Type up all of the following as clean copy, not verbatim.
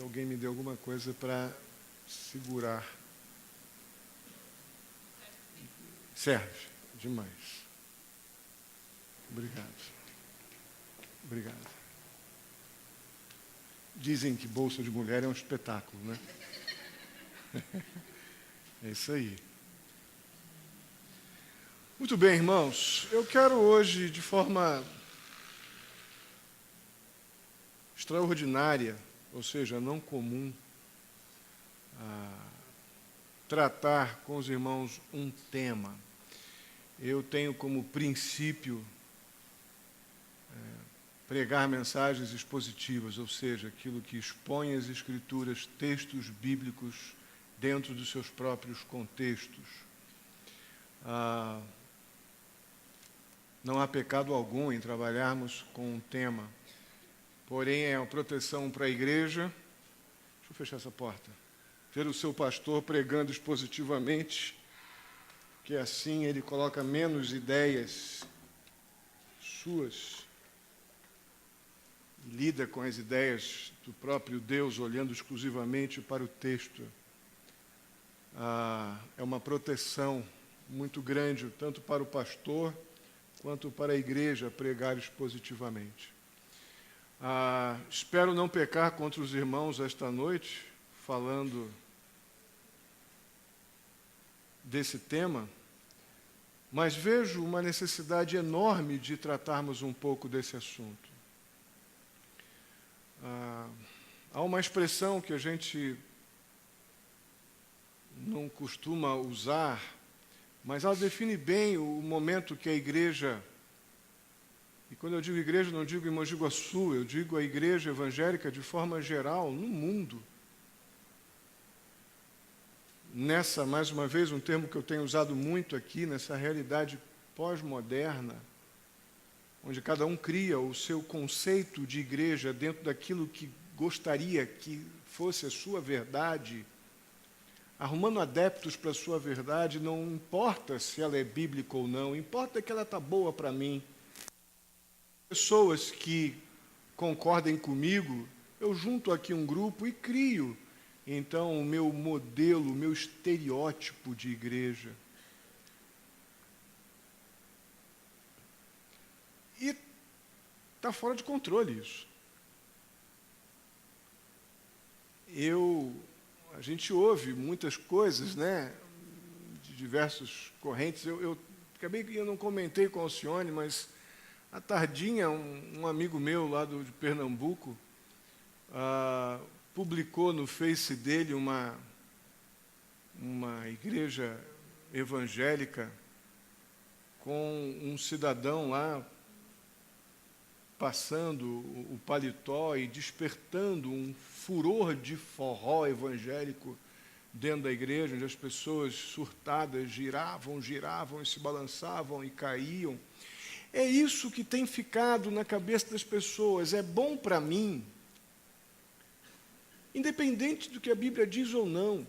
alguém me dê alguma coisa para segurar. Serve demais. Obrigado. Obrigado. Dizem que bolsa de mulher é um espetáculo, né? É isso aí. Muito bem, irmãos. Eu quero hoje, de forma extraordinária, ou seja, não comum, tratar com os irmãos um tema. Eu tenho como princípio pregar mensagens expositivas, ou seja, aquilo que expõe as Escrituras, textos bíblicos, dentro dos seus próprios contextos. Não há pecado algum em trabalharmos com um tema, porém é uma proteção para a igreja. Deixa eu fechar essa porta. Ver o seu pastor pregando expositivamente, que assim ele coloca menos ideias suas, lida com as ideias do próprio Deus, olhando exclusivamente para o texto. É uma proteção muito grande, tanto para o pastor, quanto para a igreja, pregar expositivamente. Espero não pecar contra os irmãos esta noite, falando desse tema, mas vejo uma necessidade enorme de tratarmos um pouco desse assunto. Há uma expressão que a gente não costuma usar, mas ela define bem o momento que a igreja, e quando eu digo igreja, não digo em Mogi Guaçu, eu digo a igreja evangélica de forma geral, no mundo. Nessa, mais uma vez, um termo que eu tenho usado muito aqui, nessa realidade pós-moderna, onde cada um cria o seu conceito de igreja dentro daquilo que gostaria que fosse a sua verdade, arrumando adeptos para a sua verdade, não importa se ela é bíblica ou não, importa que ela está boa para mim. Pessoas que concordem comigo, eu junto aqui um grupo e crio, então, o meu modelo, o meu estereótipo de igreja. E está fora de controle isso. A gente ouve muitas coisas, né, de diversas correntes. Eu acabei que eu não comentei com a Alcione, mas à tardinha um amigo meu lá de Pernambuco publicou no Face dele uma igreja evangélica com um cidadão lá passando o paletó e despertando um furor de forró evangélico dentro da igreja, onde as pessoas surtadas giravam e se balançavam e caíam. É isso que tem ficado na cabeça das pessoas. É bom para mim, independente do que a Bíblia diz ou não.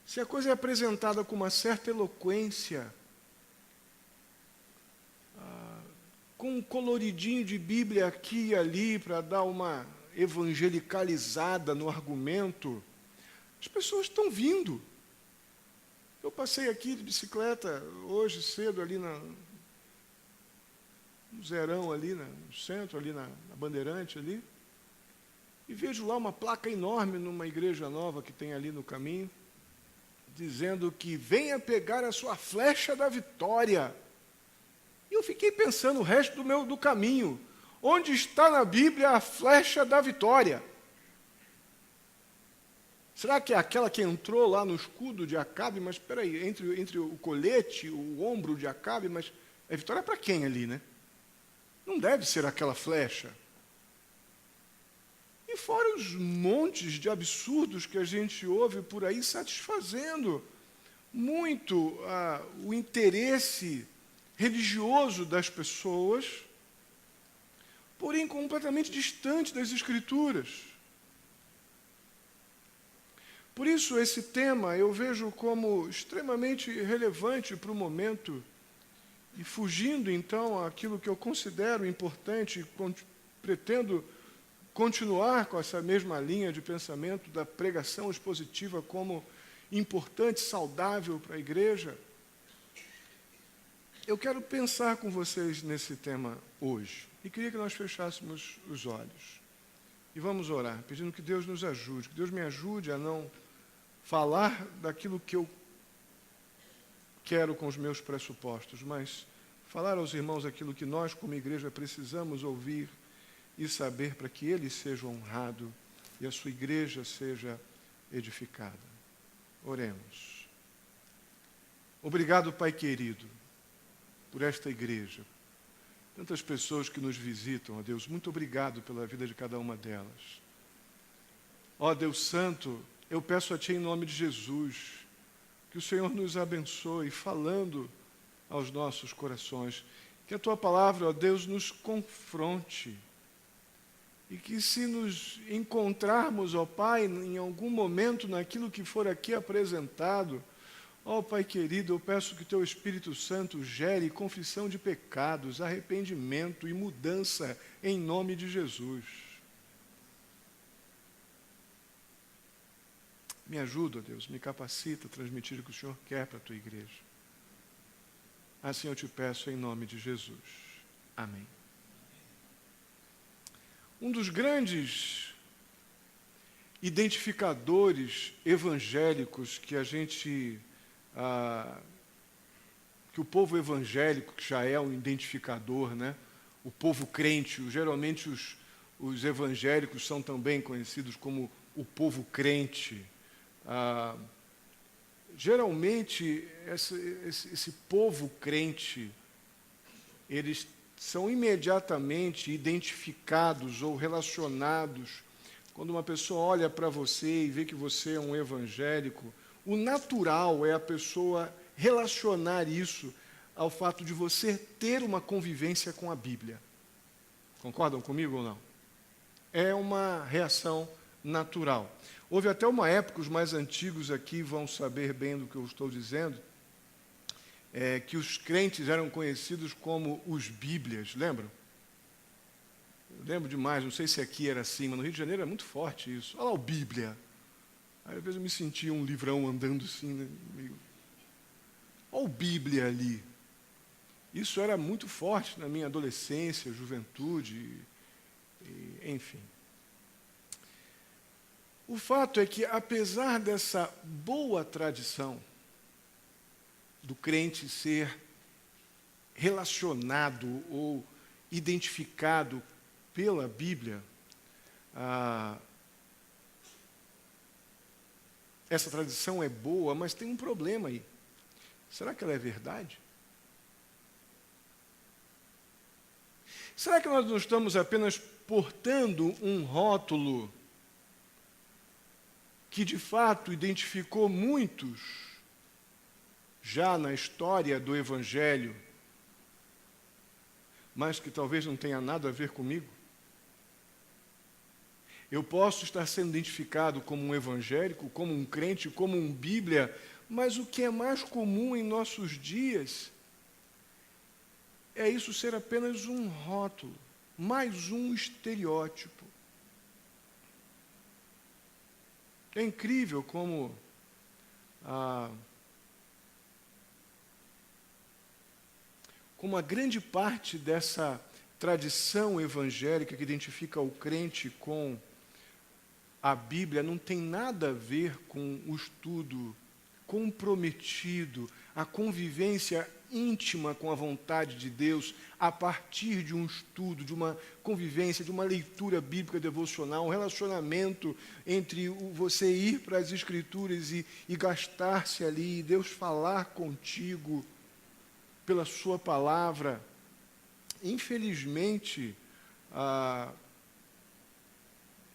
Se a coisa é apresentada com uma certa eloquência, com um coloridinho de Bíblia aqui e ali para dar uma evangelicalizada no argumento, as pessoas estão vindo. Eu passei aqui de bicicleta hoje cedo ali no Zerão, ali no centro, ali na Bandeirante, ali, e vejo lá uma placa enorme numa igreja nova que tem ali no caminho, dizendo que venha pegar a sua flecha da vitória. E eu fiquei pensando o resto do caminho. Onde está na Bíblia a flecha da vitória? Será que é aquela que entrou lá no escudo de Acabe? Mas espera aí, entre o colete, o ombro de Acabe, mas a vitória é para quem ali, né? Não deve ser aquela flecha. E fora os montes de absurdos que a gente ouve por aí satisfazendo muito o interesse religioso das pessoas, porém completamente distante das Escrituras. Por isso, esse tema eu vejo como extremamente relevante para o momento, e fugindo, então, àquilo que eu considero importante, pretendo continuar com essa mesma linha de pensamento da pregação expositiva como importante, saudável para a igreja, eu quero pensar com vocês nesse tema hoje. E queria que nós fechássemos os olhos. E vamos orar, pedindo que Deus nos ajude, que Deus me ajude a não falar daquilo que eu quero com os meus pressupostos, mas falar aos irmãos aquilo que nós, como igreja, precisamos ouvir e saber para que Ele seja honrado e a sua igreja seja edificada. Oremos. Obrigado, Pai querido, por esta igreja. Tantas pessoas que nos visitam, ó Deus, muito obrigado pela vida de cada uma delas. Ó Deus Santo, eu peço a Ti em nome de Jesus, que o Senhor nos abençoe, falando aos nossos corações, que a Tua palavra, ó Deus, nos confronte, e que se nos encontrarmos, ó Pai, em algum momento naquilo que for aqui apresentado, ó Pai querido, eu peço que Teu Espírito Santo gere confissão de pecados, arrependimento e mudança em nome de Jesus. Me ajuda, Deus, me capacita a transmitir o que o Senhor quer para a Tua igreja. Assim eu te peço em nome de Jesus. Amém. Um dos grandes identificadores evangélicos que que o povo evangélico, que já é um identificador, né? O povo crente, geralmente os evangélicos são também conhecidos como o povo crente. Geralmente, esse povo crente, eles são imediatamente identificados ou relacionados. Quando uma pessoa olha para você e vê que você é um evangélico, o natural é a pessoa relacionar isso ao fato de você ter uma convivência com a Bíblia. Concordam comigo ou não? É uma reação natural. Houve até uma época, os mais antigos aqui vão saber bem do que eu estou dizendo, que os crentes eram conhecidos como os Bíblias, lembram? Eu lembro demais, não sei se aqui era assim, mas no Rio de Janeiro é muito forte isso. Olha lá o Bíblia. Aí, às vezes eu me sentia um livrão andando assim, né, meio... Olha o Bíblia ali. Isso era muito forte na minha adolescência, juventude, enfim. O fato é que, apesar dessa boa tradição do crente ser relacionado ou identificado pela Bíblia, essa tradição é boa, mas tem um problema aí. Será que ela é verdade? Será que nós não estamos apenas portando um rótulo que de fato identificou muitos já na história do Evangelho, mas que talvez não tenha nada a ver comigo? Eu posso estar sendo identificado como um evangélico, como um crente, como um Bíblia, mas o que é mais comum em nossos dias é isso ser apenas um rótulo, mais um estereótipo. É incrível como a grande parte dessa tradição evangélica que identifica o crente com a Bíblia não tem nada a ver com o estudo comprometido, a convivência íntima com a vontade de Deus, a partir de um estudo, de uma convivência, de uma leitura bíblica devocional, um relacionamento entre você ir para as Escrituras e gastar-se ali, e Deus falar contigo pela sua palavra. Infelizmente,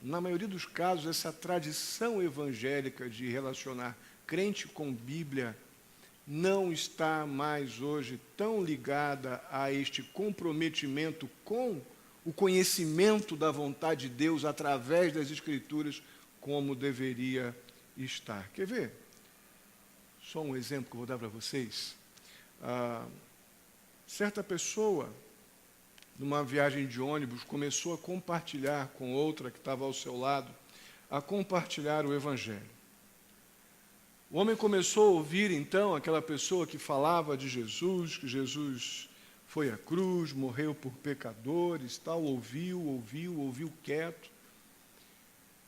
na maioria dos casos, essa tradição evangélica de relacionar crente com Bíblia não está mais hoje tão ligada a este comprometimento com o conhecimento da vontade de Deus através das Escrituras como deveria estar. Quer ver? Só um exemplo que eu vou dar para vocês. Certa pessoa numa viagem de ônibus, começou a compartilhar com outra que estava ao seu lado, a compartilhar o Evangelho. O homem começou a ouvir, então, aquela pessoa que falava de Jesus, que Jesus foi à cruz, morreu por pecadores, tal, ouviu quieto.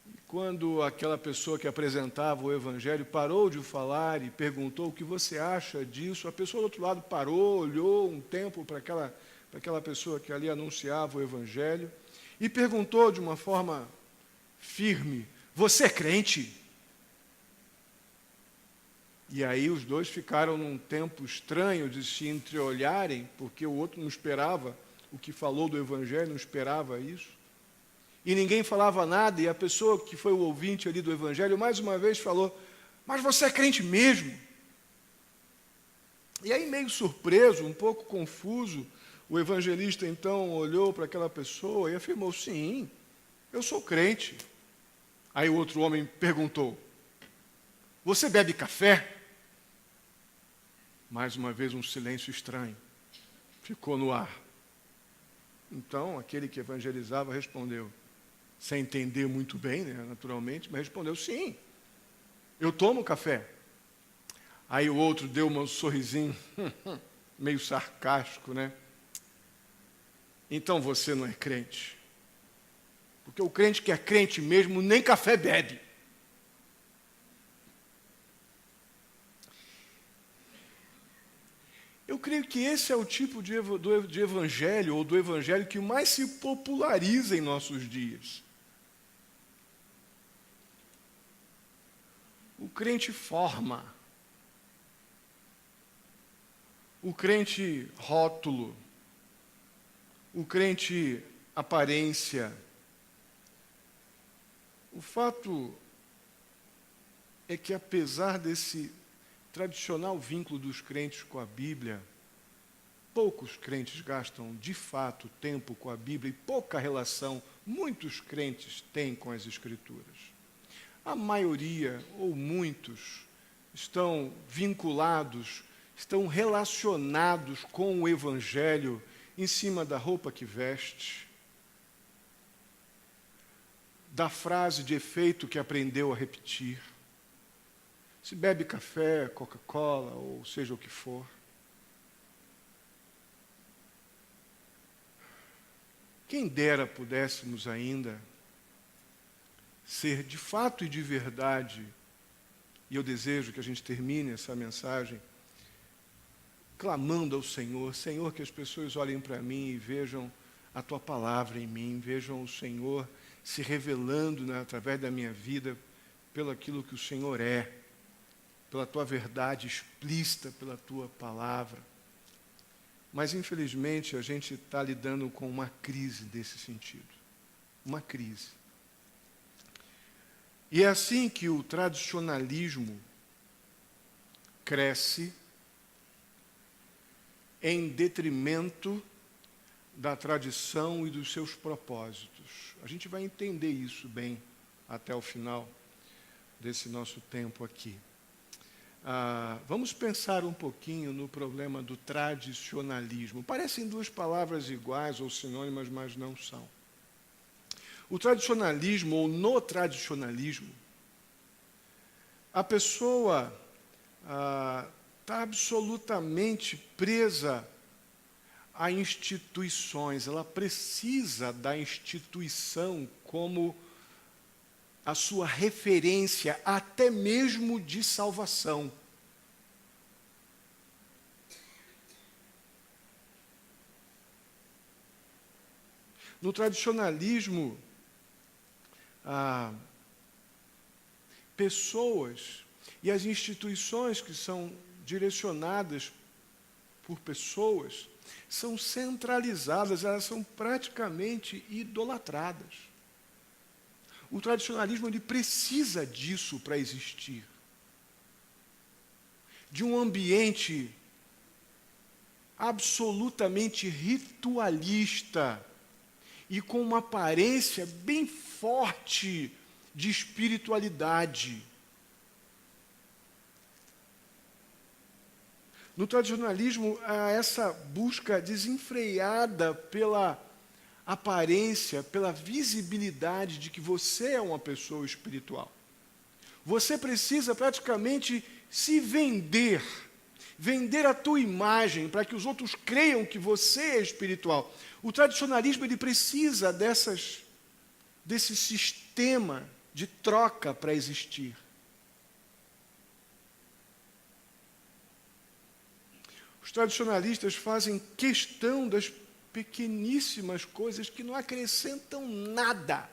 E quando aquela pessoa que apresentava o Evangelho parou de falar e perguntou o que você acha disso, a pessoa do outro lado parou, olhou um tempo para aquela pessoa que ali anunciava o Evangelho e perguntou de uma forma firme: você é crente? E aí os dois ficaram num tempo estranho de se entreolharem, porque o outro não esperava o que falou do Evangelho, não esperava isso. E ninguém falava nada, e a pessoa que foi o ouvinte ali do Evangelho, mais uma vez falou: mas você é crente mesmo? E aí, meio surpreso, um pouco confuso, o evangelista então olhou para aquela pessoa e afirmou: sim, eu sou crente. Aí o outro homem perguntou: você bebe café? Mais uma vez um silêncio estranho ficou no ar. Então aquele que evangelizava respondeu, sem entender muito bem, né, naturalmente, mas respondeu: sim, eu tomo café. Aí o outro deu um sorrisinho meio sarcástico, né? Então você não é crente. Porque o crente que é crente mesmo nem café bebe. Eu creio que esse é o tipo de evangelho, ou do evangelho que mais se populariza em nossos dias. O crente forma. O crente rótulo. O crente aparência. O fato é que, apesar desse tradicional vínculo dos crentes com a Bíblia, poucos crentes gastam de fato tempo com a Bíblia e pouca relação muitos crentes têm com as Escrituras. A maioria, ou muitos, estão vinculados, estão relacionados com o Evangelho em cima da roupa que veste, da frase de efeito que aprendeu a repetir. Se bebe café, Coca-Cola, ou seja o que for. Quem dera pudéssemos ainda ser de fato e de verdade, e eu desejo que a gente termine essa mensagem clamando ao Senhor: Senhor, que as pessoas olhem para mim e vejam a Tua palavra em mim, vejam o Senhor se revelando, né, através da minha vida, pelo aquilo que o Senhor é, pela Tua verdade explícita, pela Tua palavra. Mas, infelizmente, a gente está lidando com uma crise desse sentido. Uma crise. E é assim que o tradicionalismo cresce em detrimento da tradição e dos seus propósitos. A gente vai entender isso bem até o final desse nosso tempo aqui. Vamos pensar um pouquinho no problema do tradicionalismo. Parecem duas palavras iguais ou sinônimas, mas não são. O tradicionalismo, ou no tradicionalismo, a pessoa está absolutamente presa a instituições. Ela precisa da instituição como a sua referência, até mesmo de salvação. No tradicionalismo, pessoas e as instituições que são direcionadas por pessoas são centralizadas, elas são praticamente idolatradas. O tradicionalismo ele precisa disso para existir. De um ambiente absolutamente ritualista e com uma aparência bem forte de espiritualidade. No tradicionalismo, há essa busca desenfreada pela aparência, pela visibilidade de que você é uma pessoa espiritual. Você precisa praticamente se vender, vender a tua imagem para que os outros creiam que você é espiritual. O tradicionalismo ele precisa desse sistema de troca para existir. Os tradicionalistas fazem questão das pequeníssimas coisas que não acrescentam nada.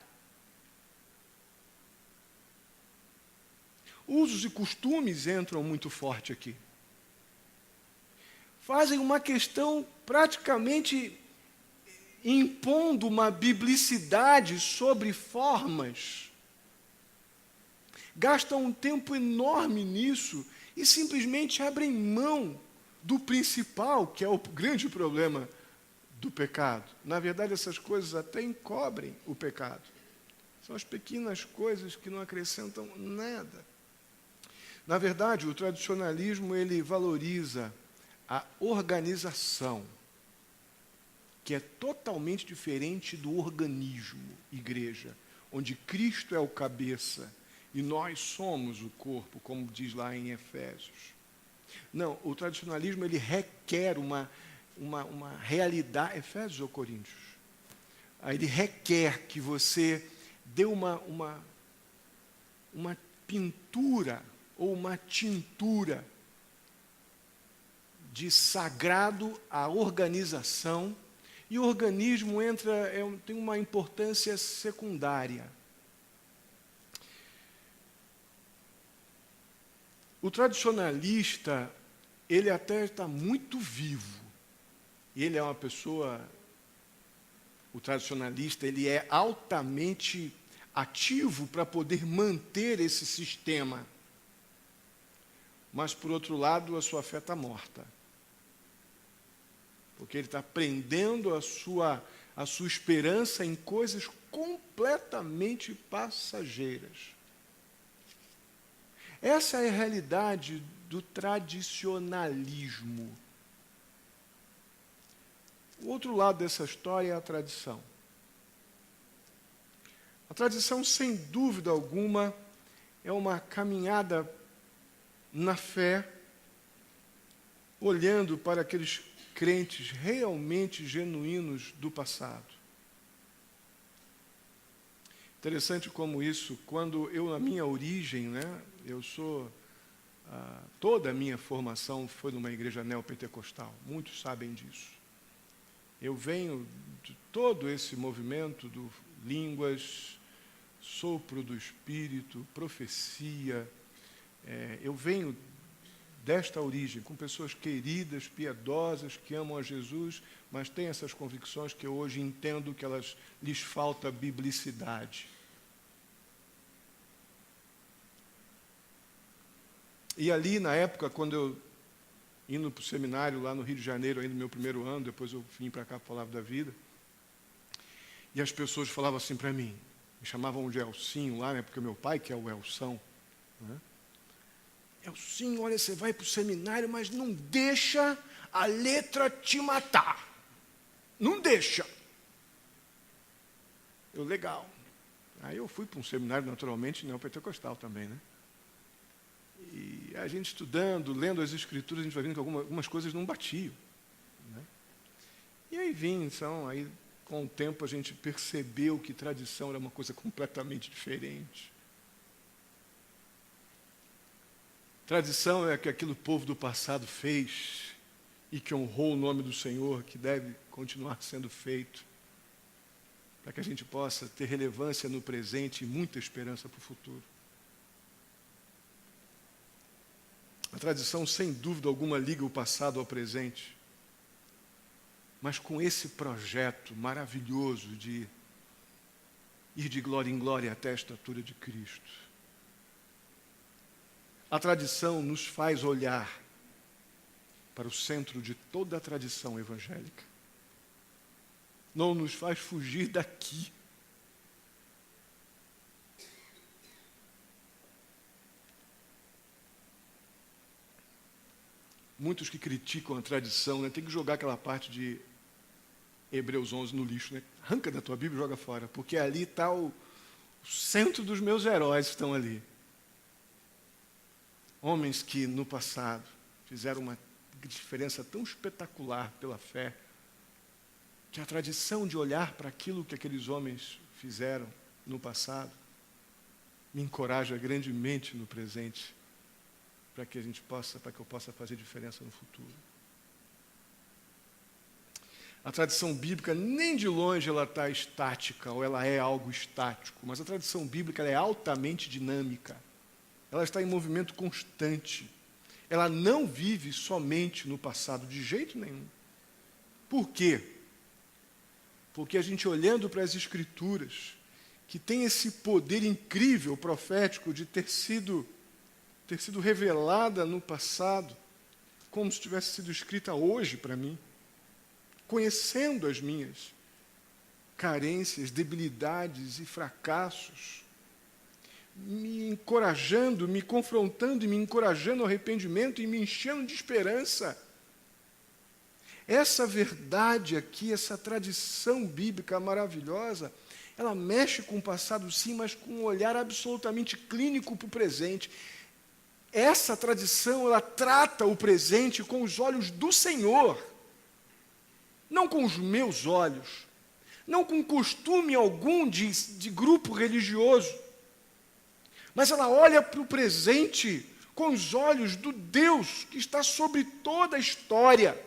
Usos e costumes entram muito forte aqui. Fazem uma questão praticamente impondo uma biblicidade sobre formas. Gastam um tempo enorme nisso e simplesmente abrem mão do principal, que é o grande problema do pecado. Na verdade, essas coisas até encobrem o pecado. São as pequenas coisas que não acrescentam nada. Na verdade, o tradicionalismo ele valoriza a organização, que é totalmente diferente do organismo, igreja, onde Cristo é o cabeça e nós somos o corpo, como diz lá em Efésios. Não, o tradicionalismo ele requer uma realidade. Efésios ou Coríntios? Ele requer que você dê uma pintura ou uma tintura de sagrado à organização, e o organismo tem uma importância secundária. O tradicionalista, ele até está muito vivo. Ele é uma pessoa, o tradicionalista, ele é altamente ativo para poder manter esse sistema. Mas, por outro lado, a sua fé está morta. Porque ele está prendendo a sua esperança em coisas completamente passageiras. Essa é a realidade do tradicionalismo. O outro lado dessa história é a tradição. A tradição, sem dúvida alguma, é uma caminhada na fé, olhando para aqueles crentes realmente genuínos do passado. Interessante como isso, quando eu, na minha origem, toda a minha formação foi numa igreja neopentecostal, muitos sabem disso. Eu venho de todo esse movimento do línguas, sopro do Espírito, profecia. Eu venho desta origem, com pessoas queridas, piedosas, que amam a Jesus, mas têm essas convicções que eu hoje entendo que lhes falta biblicidade. E ali, na época, quando eu indo para o seminário lá no Rio de Janeiro, ainda no meu primeiro ano, depois eu vim para cá para a Palavra da Vida, e as pessoas falavam assim para mim, me chamavam de Elcinho lá, né, porque meu pai, que é o Elção, né? Elcinho, olha, você vai para o seminário, mas não deixa a letra te matar. Não deixa. Legal. Aí eu fui para um seminário, naturalmente, neopentecostal também, né? E a gente estudando, lendo as Escrituras, a gente vai vendo que algumas coisas não batiam, né? E aí aí com o tempo a gente percebeu que tradição era uma coisa completamente diferente. Tradição é o que aquele povo do passado fez e que honrou o nome do Senhor, que deve continuar sendo feito, para que a gente possa ter relevância no presente e muita esperança para o futuro. A tradição, sem dúvida alguma, liga o passado ao presente, mas com esse projeto maravilhoso de ir de glória em glória até a estatura de Cristo. A tradição nos faz olhar para o centro de toda a tradição evangélica. Não nos faz fugir daqui. muitos que criticam a tradição, né, tem que jogar aquela parte de Hebreus 11 no lixo, né? Arranca da tua Bíblia e joga fora, porque ali está o centro dos meus heróis, estão ali. Homens que no passado fizeram uma diferença tão espetacular pela fé, que a tradição de olhar para aquilo que aqueles homens fizeram no passado me encoraja grandemente no presente, para que eu possa fazer diferença no futuro. A tradição bíblica, nem de longe ela está estática, ou ela é algo estático, mas a tradição bíblica ela é altamente dinâmica. Ela está em movimento constante. Ela não vive somente no passado, de jeito nenhum. Por quê? Porque a gente olhando para as Escrituras, que tem esse poder incrível, profético, de ter sido revelada no passado, como se tivesse sido escrita hoje para mim, conhecendo as minhas carências, debilidades e fracassos, me encorajando, me confrontando e me encorajando ao arrependimento e me enchendo de esperança. Essa verdade aqui, essa tradição bíblica maravilhosa, ela mexe com o passado sim, mas com um olhar absolutamente clínico para o presente. Essa tradição, ela trata o presente com os olhos do Senhor, não com os meus olhos, não com costume algum de grupo religioso, mas ela olha para o presente com os olhos do Deus que está sobre toda a história.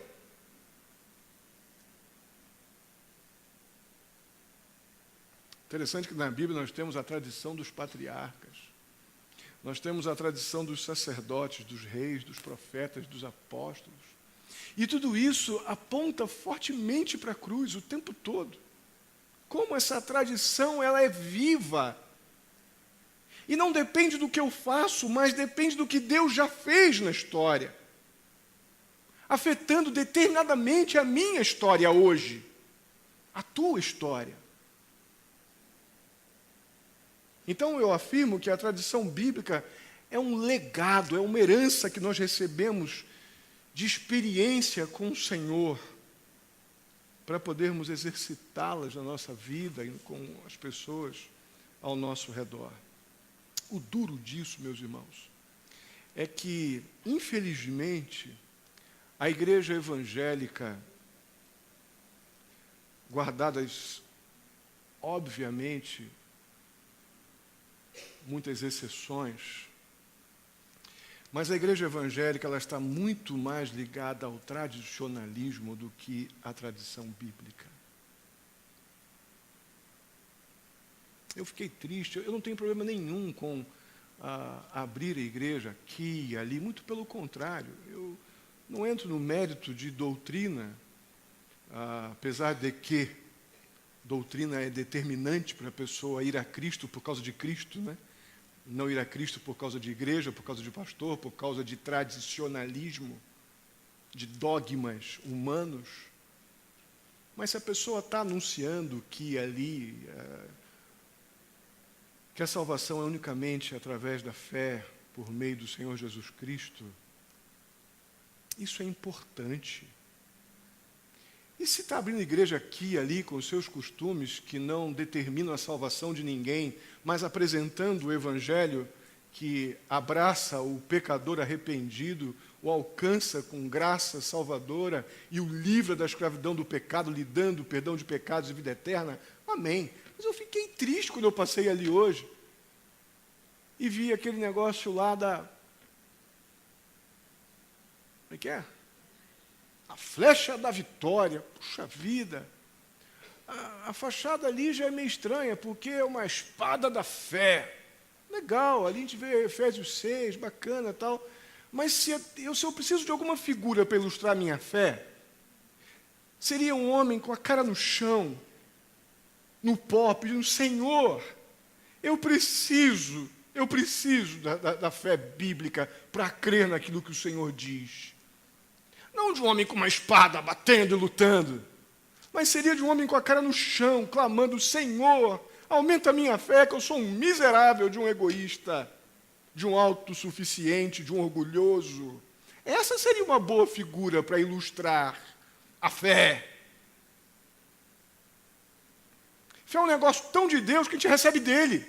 Interessante que na Bíblia nós temos a tradição dos patriarcas, nós temos a tradição dos sacerdotes, dos reis, dos profetas, dos apóstolos. E tudo isso aponta fortemente para a cruz o tempo todo. Como essa tradição ela é viva. E não depende do que eu faço, mas depende do que Deus já fez na história, afetando determinadamente a minha história hoje, a tua história. Então eu afirmo que a tradição bíblica é um legado, é uma herança que nós recebemos de experiência com o Senhor, para podermos exercitá-las na nossa vida e com as pessoas ao nosso redor. O duro disso, meus irmãos, é que, infelizmente, a igreja evangélica, guardadas, obviamente, muitas exceções, mas a igreja evangélica ela está muito mais ligada ao tradicionalismo do que à tradição bíblica. Eu fiquei triste, eu não tenho problema nenhum com abrir a igreja aqui e ali, muito pelo contrário, eu não entro no mérito de doutrina, apesar de que doutrina é determinante para a pessoa ir a Cristo por causa de Cristo, né? Não ir a Cristo por causa de igreja, por causa de pastor, por causa de tradicionalismo, de dogmas humanos. Mas se a pessoa está anunciando que ali, que a salvação é unicamente através da fé, por meio do Senhor Jesus Cristo, isso é importante. E se está abrindo igreja aqui e ali, com os seus costumes, que não determinam a salvação de ninguém, mas apresentando o Evangelho que abraça o pecador arrependido, o alcança com graça salvadora e o livra da escravidão do pecado, lhe dando perdão de pecados e vida eterna, amém. Mas eu fiquei triste quando eu passei ali hoje e vi aquele negócio lá da... Como é que é? A flecha da vitória. Puxa vida. A fachada ali já é meio estranha, porque é uma espada da fé. Legal, ali a gente vê Efésios 6, bacana e tal. Mas se eu preciso de alguma figura para ilustrar a minha fé, seria um homem com a cara no chão, no pó, pedindo, Senhor, eu preciso da fé bíblica para crer naquilo que o Senhor diz. Não de um homem com uma espada batendo e lutando, mas seria de um homem com a cara no chão, clamando, Senhor, aumenta a minha fé, que eu sou um miserável, de um egoísta, de um autossuficiente, de um orgulhoso. Essa seria uma boa figura para ilustrar a fé. Fé é um negócio tão de Deus que a gente recebe dele.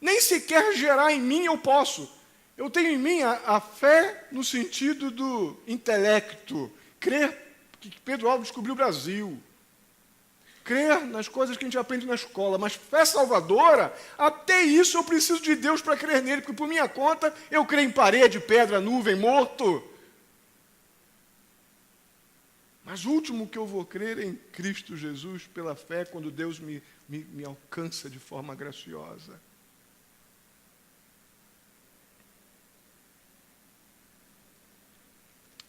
Nem sequer gerar em mim eu posso. Eu tenho em mim a fé no sentido do intelecto. Crer que Pedro Álvares descobriu o Brasil. Crer nas coisas que a gente aprende na escola. Mas fé salvadora, até isso eu preciso de Deus para crer nele. Porque por minha conta, eu creio em parede, pedra, nuvem, morto. Mas o último que eu vou crer é em Cristo Jesus pela fé, quando Deus me alcança de forma graciosa.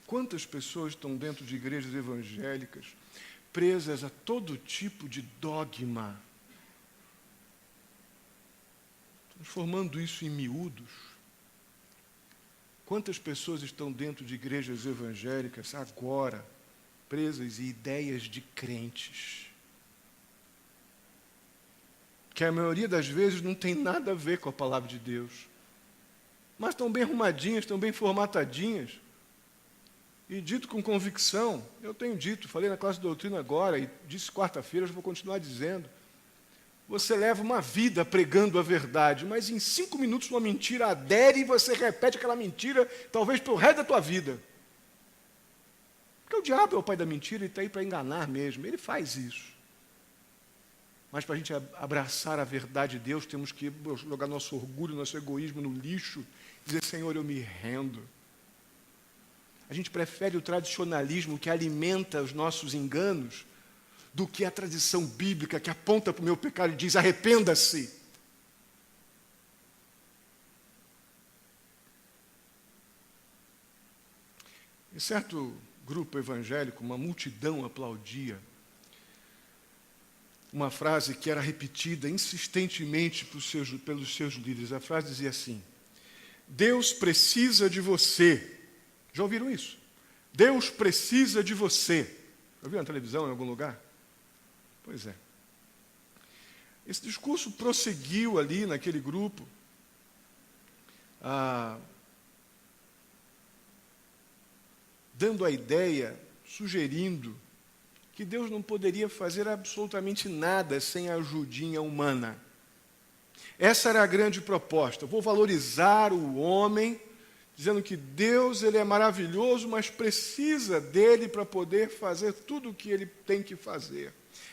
Quantas pessoas estão dentro de igrejas evangélicas, presas a todo tipo de dogma, transformando isso em miúdos? Quantas pessoas estão dentro de igrejas evangélicas agora, presas em ideias de crentes, que a maioria das vezes não tem nada a ver com a palavra de Deus, mas estão bem arrumadinhas, estão bem formatadinhas, e dito com convicção. Eu tenho dito, falei na classe de doutrina agora, e disse quarta-feira, já vou continuar dizendo, você leva uma vida pregando a verdade, mas em 5 minutos uma mentira adere e você repete aquela mentira, talvez pelo resto da tua vida. Porque o diabo é o pai da mentira e está aí para enganar mesmo. Ele faz isso. Mas para a gente abraçar a verdade de Deus, temos que jogar nosso orgulho, nosso egoísmo no lixo, dizer, Senhor, eu me rendo. A gente prefere o tradicionalismo que alimenta os nossos enganos do que a tradição bíblica que aponta para o meu pecado e diz, arrependa-se. Em certo grupo evangélico, uma multidão aplaudia uma frase que era repetida insistentemente pelos seus líderes. A frase dizia assim, Deus precisa de você. Já ouviram isso? Deus precisa de você. Já ouviram na televisão em algum lugar? Pois é. Esse discurso prosseguiu ali naquele grupo, dando a ideia, sugerindo que Deus não poderia fazer absolutamente nada sem a ajudinha humana. Essa era a grande proposta. Vou valorizar o homem, dizendo que Deus ele é maravilhoso, mas precisa dele para poder fazer tudo o que ele tem que fazer.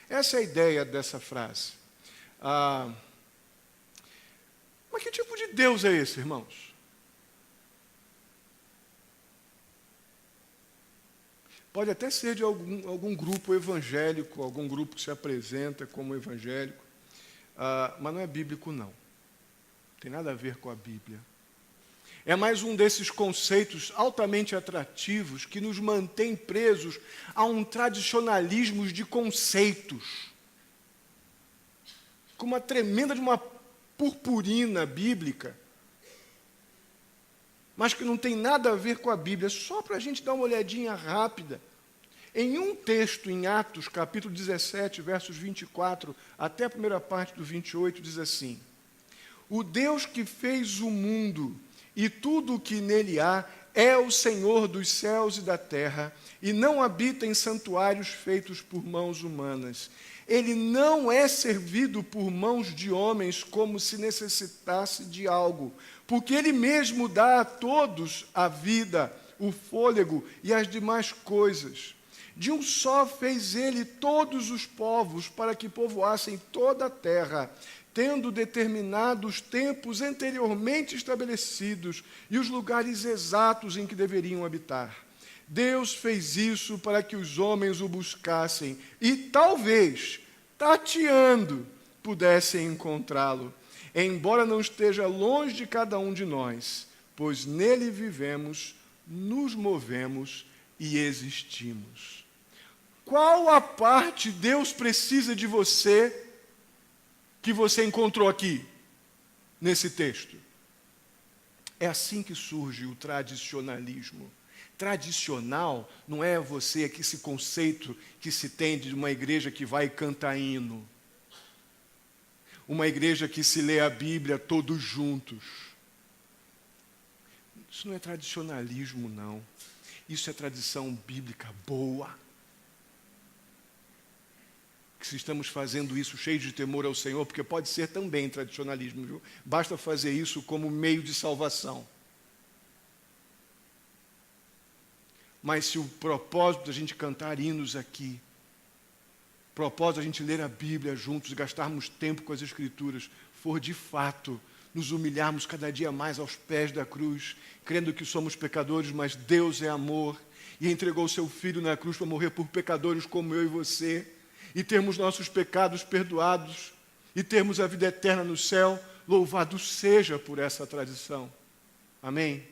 Essa é a ideia dessa frase. Mas que tipo de Deus é esse, irmãos? Pode até ser de algum grupo evangélico, algum grupo que se apresenta como evangélico, mas não é bíblico, não. Não tem nada a ver com a Bíblia. É mais um desses conceitos altamente atrativos que nos mantém presos a um tradicionalismo de conceitos, com uma tremenda de uma purpurina bíblica, mas que não tem nada a ver com a Bíblia. Só para a gente dar uma olhadinha rápida. Em um texto em Atos, capítulo 17, versos 24, até a primeira parte do 28, diz assim, o Deus que fez o mundo e tudo o que nele há é o Senhor dos céus e da terra, e não habita em santuários feitos por mãos humanas. Ele não é servido por mãos de homens como se necessitasse de algo, porque ele mesmo dá a todos a vida, o fôlego e as demais coisas. De um só fez ele todos os povos para que povoassem toda a terra, tendo determinado os tempos anteriormente estabelecidos e os lugares exatos em que deveriam habitar. Deus fez isso para que os homens o buscassem e talvez, tateando, pudessem encontrá-lo, embora não esteja longe de cada um de nós, pois nele vivemos, nos movemos e existimos. Qual a parte Deus precisa de você que você encontrou aqui, nesse texto? É assim que surge o tradicionalismo. Tradicional não é você aqui esse conceito que se tem de uma igreja que vai cantar hino. Uma igreja que se lê a Bíblia todos juntos. Isso não é tradicionalismo, não. Isso é tradição bíblica boa. Que se estamos fazendo isso cheio de temor ao Senhor, porque pode ser também tradicionalismo, viu? Basta fazer isso como meio de salvação. Mas se o propósito da gente cantar hinos aqui, o propósito da gente ler a Bíblia juntos, gastarmos tempo com as Escrituras, for de fato nos humilharmos cada dia mais aos pés da cruz, crendo que somos pecadores, mas Deus é amor, e entregou o seu Filho na cruz para morrer por pecadores como eu e você, e termos nossos pecados perdoados, e termos a vida eterna no céu, louvado seja por essa tradição. Amém?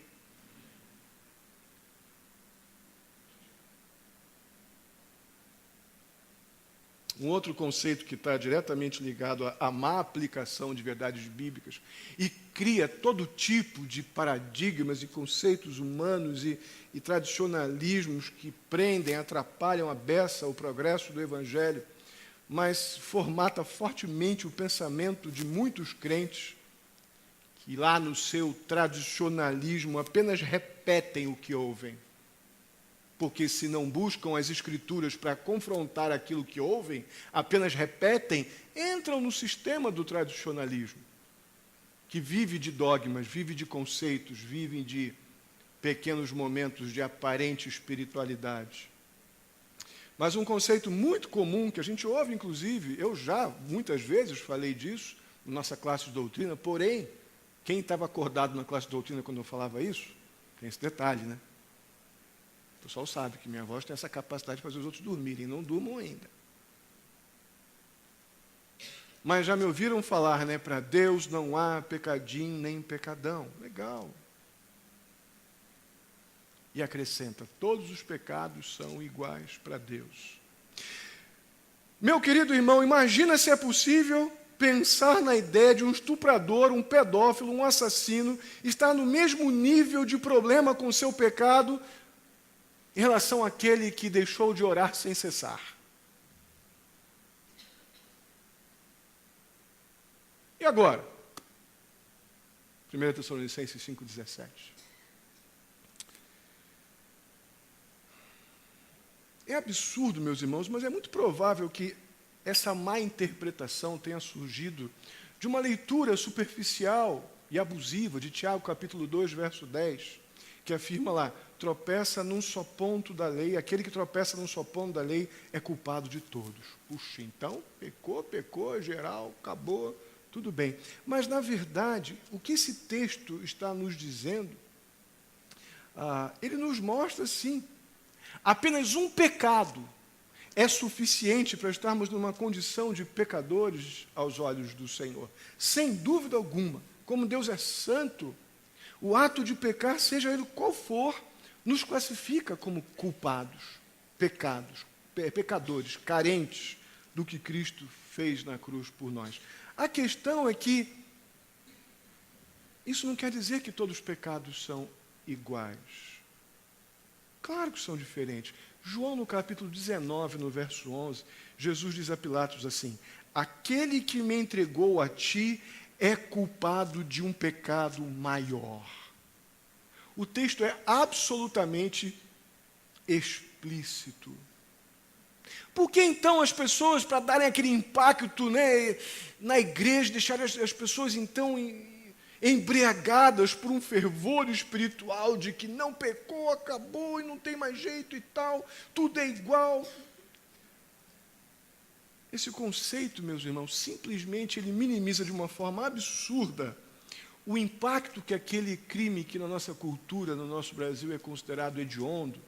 Um outro conceito que está diretamente ligado à má aplicação de verdades bíblicas e cria todo tipo de paradigmas e conceitos humanos e tradicionalismos que prendem, atrapalham a beça o progresso do Evangelho, mas formata fortemente o pensamento de muitos crentes que lá no seu tradicionalismo apenas repetem o que ouvem. Porque se não buscam as Escrituras para confrontar aquilo que ouvem, apenas repetem, entram no sistema do tradicionalismo, que vive de dogmas, vive de conceitos, vive de pequenos momentos de aparente espiritualidade. Mas um conceito muito comum, que a gente ouve, inclusive, eu já muitas vezes falei disso na nossa classe de doutrina, porém, quem estava acordado na classe de doutrina quando eu falava isso, tem esse detalhe, né? O pessoal sabe que minha voz tem essa capacidade de fazer os outros dormirem, não durmam ainda. Mas já me ouviram falar, né? Para Deus não há pecadinho nem pecadão. Legal. E acrescenta, todos os pecados são iguais para Deus. Meu querido irmão, imagina se é possível pensar na ideia de um estuprador, um pedófilo, um assassino, estar no mesmo nível de problema com o seu pecado em relação àquele que deixou de orar sem cessar. E agora? 1 Tessalonicenses 5,17. É absurdo, meus irmãos, mas é muito provável que essa má interpretação tenha surgido de uma leitura superficial e abusiva de Tiago, capítulo 2, verso 10, que afirma lá, tropeça num só ponto da lei, aquele que tropeça num só ponto da lei é culpado de todos. Puxa, então, pecou, geral, acabou, tudo bem. Mas, na verdade, o que esse texto está nos dizendo, ele nos mostra, sim, apenas um pecado é suficiente para estarmos numa condição de pecadores aos olhos do Senhor. Sem dúvida alguma, como Deus é santo, o ato de pecar, seja ele qual for, nos classifica como culpados, pecadores, carentes do que Cristo fez na cruz por nós. A questão é que isso não quer dizer que todos os pecados são iguais. Claro que são diferentes. João, no capítulo 19, no verso 11, Jesus diz a Pilatos assim, aquele que me entregou a ti é culpado de um pecado maior. O texto é absolutamente explícito. Por que então as pessoas, para darem aquele impacto, né, na igreja, deixarem as pessoas então embriagadas por um fervor espiritual de que não pecou, acabou e não tem mais jeito e tal, tudo é igual? Esse conceito, meus irmãos, simplesmente ele minimiza de uma forma absurda o impacto que aquele crime que na nossa cultura, no nosso Brasil, é considerado hediondo,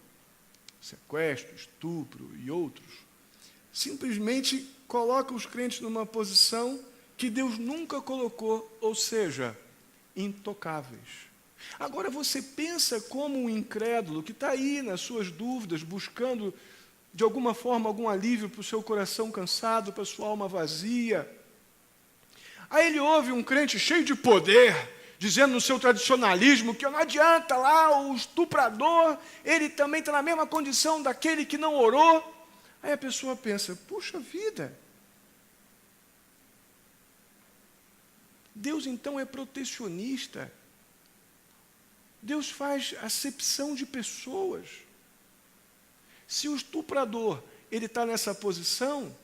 sequestro, estupro e outros, simplesmente coloca os crentes numa posição que Deus nunca colocou, ou seja, intocáveis. Agora você pensa como um incrédulo que está aí nas suas dúvidas, buscando de alguma forma algum alívio para o seu coração cansado, para a sua alma vazia. Aí ele ouve um crente cheio de poder, dizendo no seu tradicionalismo que não adianta lá, o estuprador, ele também está na mesma condição daquele que não orou. Aí a pessoa pensa, puxa vida, Deus então é protecionista. Deus faz acepção de pessoas. Se o estuprador ele está nessa posição,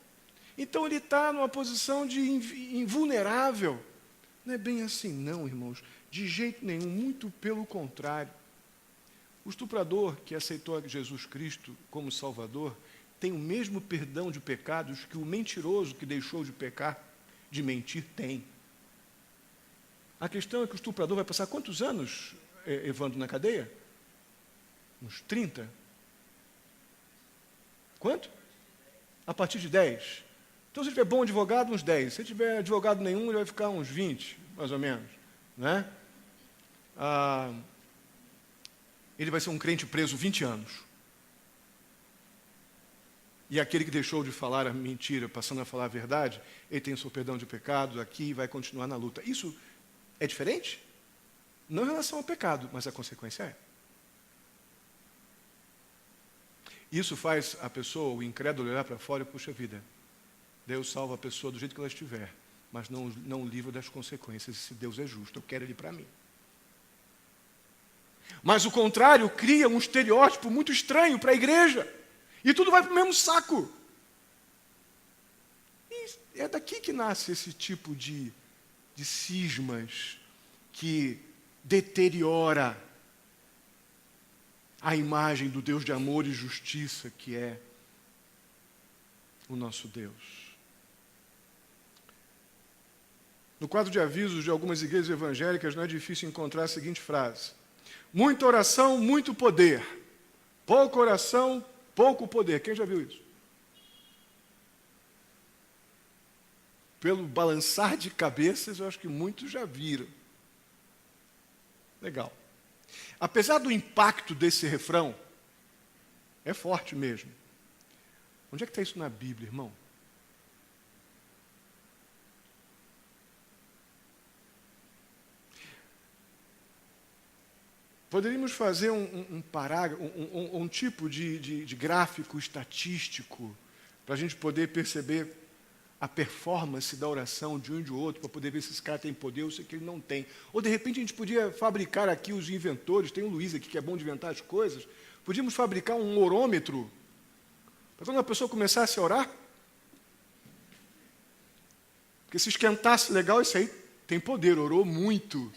então ele está numa posição de invulnerável. Não é bem assim não, irmãos. De jeito nenhum, muito pelo contrário. O estuprador que aceitou Jesus Cristo como Salvador tem o mesmo perdão de pecados que o mentiroso que deixou de pecar, de mentir, tem. A questão é que o estuprador vai passar quantos anos, Evandro, na cadeia? Uns 30? Quanto? A partir de 10. Então, se tiver bom advogado, uns 10. Se tiver advogado nenhum, ele vai ficar uns 20, mais ou menos. Né? Ele vai ser um crente preso 20 anos. E aquele que deixou de falar a mentira, passando a falar a verdade, ele tem o seu perdão de pecados aqui e vai continuar na luta. Isso é diferente? Não em relação ao pecado, mas a consequência é. Isso faz a pessoa, o incrédulo, olhar para fora e, puxa vida, Deus salva a pessoa do jeito que ela estiver, mas não livra das consequências. Se Deus é justo, eu quero Ele para mim. Mas o contrário cria um estereótipo muito estranho para a igreja. E tudo vai para o mesmo saco. E é daqui que nasce esse tipo de cismas que deteriora a imagem do Deus de amor e justiça que é o nosso Deus. No quadro de avisos de algumas igrejas evangélicas, não é difícil encontrar a seguinte frase: muita oração, muito poder. Pouca oração, pouco poder. Quem já viu isso? Pelo balançar de cabeças, eu acho que muitos já viram. Legal. Apesar do impacto desse refrão, é forte mesmo. Onde é que está isso na Bíblia, irmão? Poderíamos fazer um parágrafo, um tipo de gráfico estatístico para a gente poder perceber a performance da oração de um e de outro, para poder ver se esse cara tem poder ou se ele não tem. Ou, de repente, a gente podia fabricar aqui os inventores, tem o Luiz aqui que é bom de inventar as coisas, podíamos fabricar um orômetro, para quando uma pessoa começasse a orar, porque se esquentasse legal, isso aí tem poder, orou muito.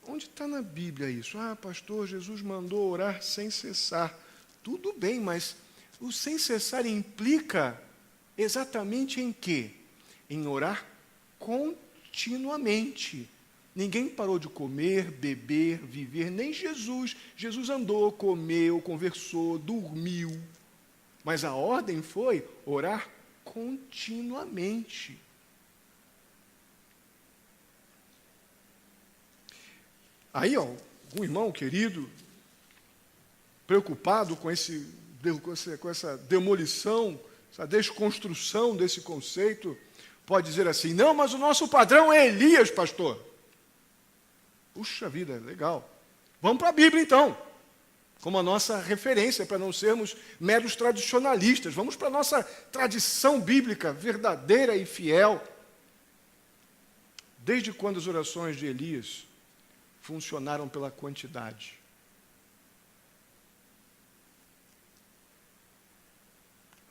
Onde está na Bíblia isso? Ah, pastor, Jesus mandou orar sem cessar. Tudo bem, mas o sem cessar implica exatamente em quê? Em orar continuamente. Ninguém parou de comer, beber, viver, nem Jesus. Jesus andou, comeu, conversou, dormiu. Mas a ordem foi orar continuamente. Aí, um irmão querido, preocupado com essa demolição, essa desconstrução desse conceito, pode dizer assim: não, mas o nosso padrão é Elias, pastor. Puxa vida, legal. Vamos para a Bíblia, então, como a nossa referência, para não sermos meros tradicionalistas. Vamos para a nossa tradição bíblica, verdadeira e fiel. Desde quando as orações de Elias funcionaram pela quantidade?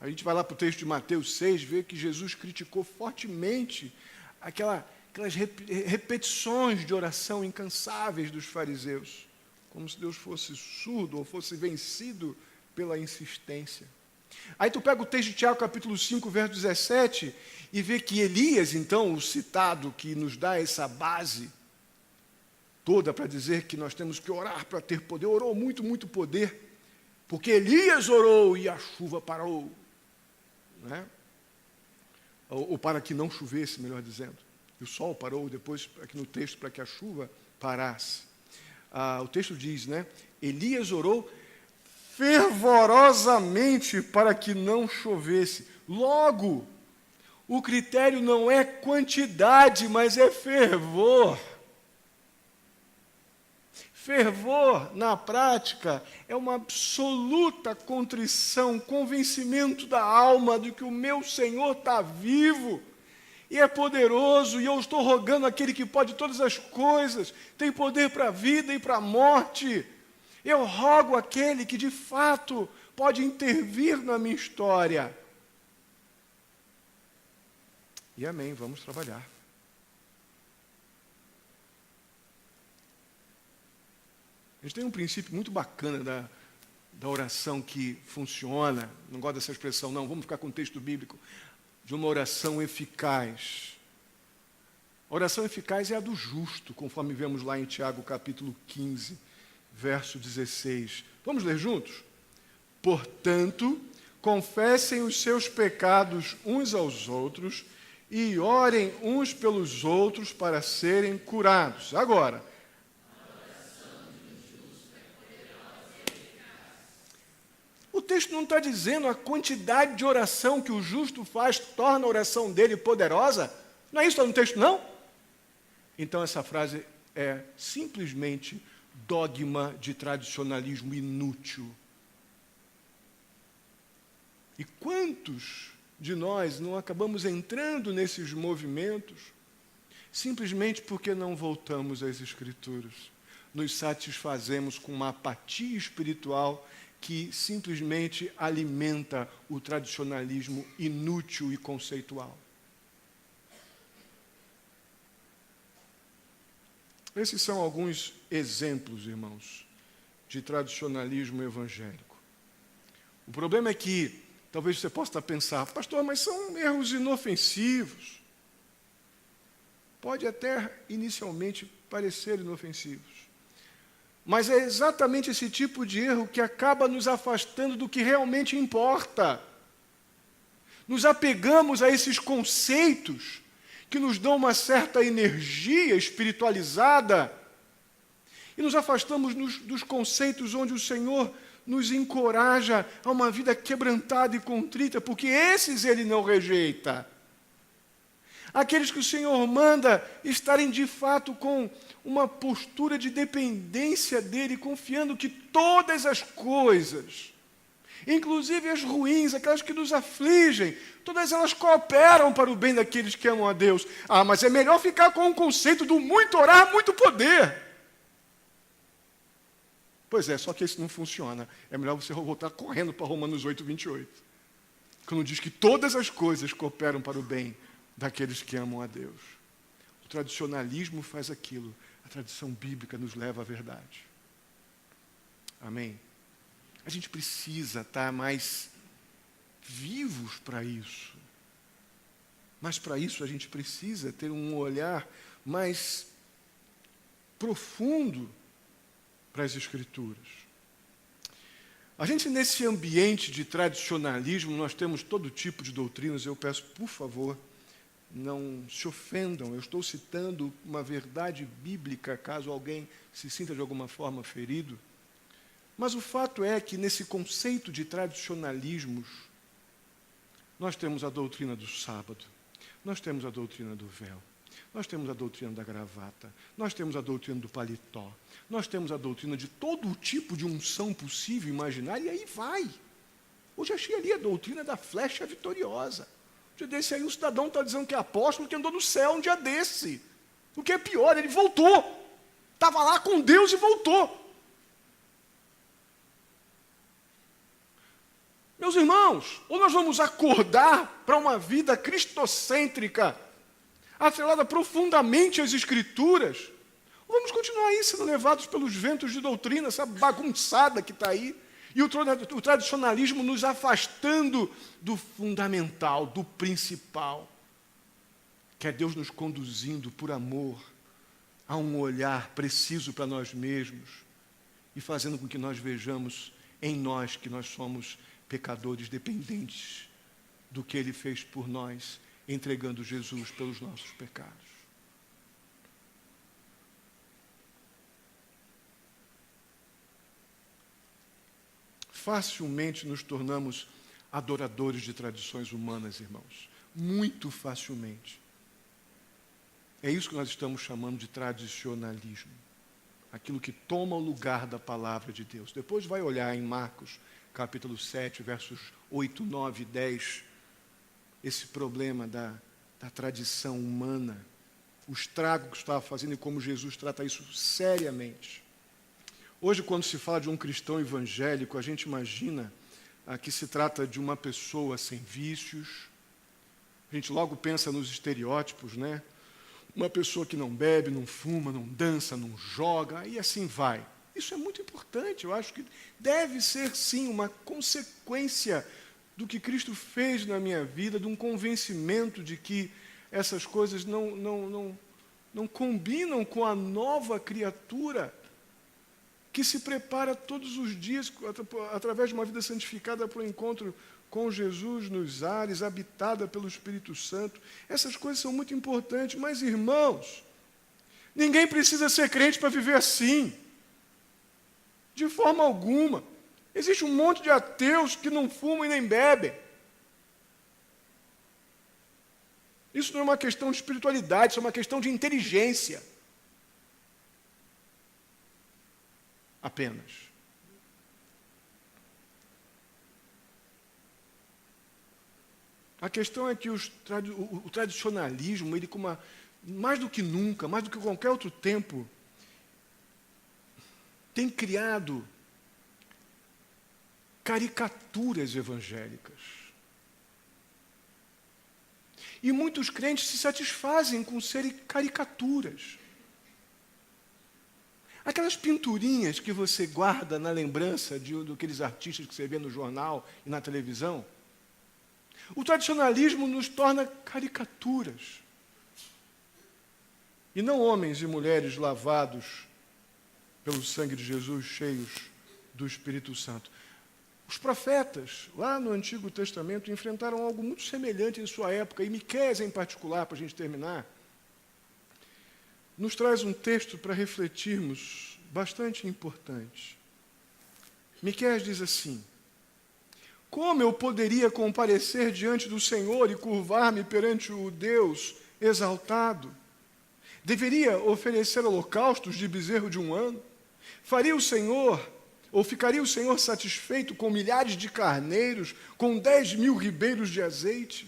A gente vai lá para o texto de Mateus 6, vê que Jesus criticou fortemente aquelas repetições de oração incansáveis dos fariseus, como se Deus fosse surdo ou fosse vencido pela insistência. Aí tu pega o texto de Tiago, capítulo 5, verso 17, e vê que Elias, então, o citado que nos dá essa base toda para dizer que nós temos que orar para ter poder, orou muito, muito poder, porque Elias orou e a chuva parou, né? Ou para que não chovesse, melhor dizendo, e o sol parou depois aqui no texto para que a chuva parasse. O texto diz, né, Elias orou fervorosamente para que não chovesse. Logo, o critério não é quantidade, mas é fervor. Fervor, na prática, é uma absoluta contrição, convencimento da alma de que o meu Senhor está vivo e é poderoso, e eu estou rogando àquele que pode todas as coisas, tem poder para a vida e para a morte. Eu rogo àquele que de fato pode intervir na minha história. E amém, vamos trabalhar. A gente tem um princípio muito bacana da oração que funciona, não gosto dessa expressão não, vamos ficar com o texto bíblico, de uma oração eficaz. A oração eficaz é a do justo, conforme vemos lá em Tiago capítulo 15, verso 16. Vamos ler juntos? Portanto, confessem os seus pecados uns aos outros e orem uns pelos outros para serem curados. Agora, o texto não está dizendo a quantidade de oração que o justo faz torna a oração dele poderosa? Não é isso que está no texto, não? Então essa frase é simplesmente dogma de tradicionalismo inútil. E quantos de nós não acabamos entrando nesses movimentos simplesmente porque não voltamos às Escrituras? Nos satisfazemos com uma apatia espiritual que simplesmente alimenta o tradicionalismo inútil e conceitual. Esses são alguns exemplos, irmãos, de tradicionalismo evangélico. O problema é que, talvez você possa pensar, pastor, mas são erros inofensivos. Pode até inicialmente parecer inofensivos. Mas é exatamente esse tipo de erro que acaba nos afastando do que realmente importa. Nos apegamos a esses conceitos que nos dão uma certa energia espiritualizada e nos afastamos dos conceitos onde o Senhor nos encoraja a uma vida quebrantada e contrita, porque esses Ele não rejeita. Aqueles que o Senhor manda estarem de fato com uma postura de dependência dEle, confiando que todas as coisas, inclusive as ruins, aquelas que nos afligem, todas elas cooperam para o bem daqueles que amam a Deus. Ah, mas é melhor ficar com o conceito do muito orar, muito poder. Pois é, só que isso não funciona. É melhor você voltar correndo para Romanos 8, 28. Quando diz que todas as coisas cooperam para o bem daqueles que amam a Deus. O tradicionalismo faz aquilo. A tradição bíblica nos leva à verdade. Amém? A gente precisa estar mais vivos para isso. Mas para isso a gente precisa ter um olhar mais profundo para as Escrituras. A gente, nesse ambiente de tradicionalismo, nós temos todo tipo de doutrinas. Eu peço, por favor, não se ofendam. Eu estou citando uma verdade bíblica, caso alguém se sinta de alguma forma ferido. Mas o fato é que, nesse conceito de tradicionalismos, nós temos a doutrina do sábado, nós temos a doutrina do véu, nós temos a doutrina da gravata, nós temos a doutrina do paletó, nós temos a doutrina de todo o tipo de unção possível e imaginária, e aí vai. Hoje achei ali a doutrina da flecha vitoriosa. Um dia desse aí um cidadão está dizendo que é apóstolo, que andou no céu um dia desse. O que é pior, ele voltou. Estava lá com Deus e voltou. Meus irmãos, ou nós vamos acordar para uma vida cristocêntrica, atrelada profundamente às Escrituras, ou vamos continuar aí sendo levados pelos ventos de doutrina, essa bagunçada que está aí, e o tradicionalismo nos afastando do fundamental, do principal, que é Deus nos conduzindo por amor a um olhar preciso para nós mesmos e fazendo com que nós vejamos em nós que nós somos pecadores dependentes do que Ele fez por nós, entregando Jesus pelos nossos pecados. Facilmente nos tornamos adoradores de tradições humanas, irmãos. Muito facilmente. É isso que nós estamos chamando de tradicionalismo. Aquilo que toma o lugar da palavra de Deus. Depois vai olhar em Marcos, capítulo 7, versos 8, 9 e 10, esse problema da da tradição humana, o estrago que estava fazendo e como Jesus trata isso seriamente. Hoje, quando se fala de um cristão evangélico, a gente imagina que se trata de uma pessoa sem vícios. A gente logo pensa nos estereótipos, né? Uma pessoa que não bebe, não fuma, não dança, não joga, e assim vai. Isso é muito importante, eu acho que deve ser, sim, uma consequência do que Cristo fez na minha vida, de um convencimento de que essas coisas não combinam com a nova criatura que se prepara todos os dias, através de uma vida santificada para o encontro com Jesus nos ares, habitada pelo Espírito Santo. Essas coisas são muito importantes, mas, irmãos, ninguém precisa ser crente para viver assim. De forma alguma. Existe um monte de ateus que não fumam e nem bebem. Isso não é uma questão de espiritualidade, isso é uma questão de inteligência. Apenas. A questão é que o tradicionalismo, ele mais do que nunca, mais do que qualquer outro tempo, tem criado caricaturas evangélicas. E muitos crentes se satisfazem com serem caricaturas. Aquelas pinturinhas que você guarda na lembrança daqueles artistas que você vê no jornal e na televisão. O tradicionalismo nos torna caricaturas. E não homens e mulheres lavados pelo sangue de Jesus, cheios do Espírito Santo. Os profetas, lá no Antigo Testamento, enfrentaram algo muito semelhante em sua época, e Miqueias, em particular, para a gente terminar, nos traz um texto para refletirmos bastante importante. Miqueias diz assim: como eu poderia comparecer diante do Senhor e curvar-me perante o Deus exaltado? Deveria oferecer holocaustos de bezerro de um ano? Faria o Senhor, ou ficaria o Senhor satisfeito com milhares de carneiros, com 10.000 ribeiros de azeite?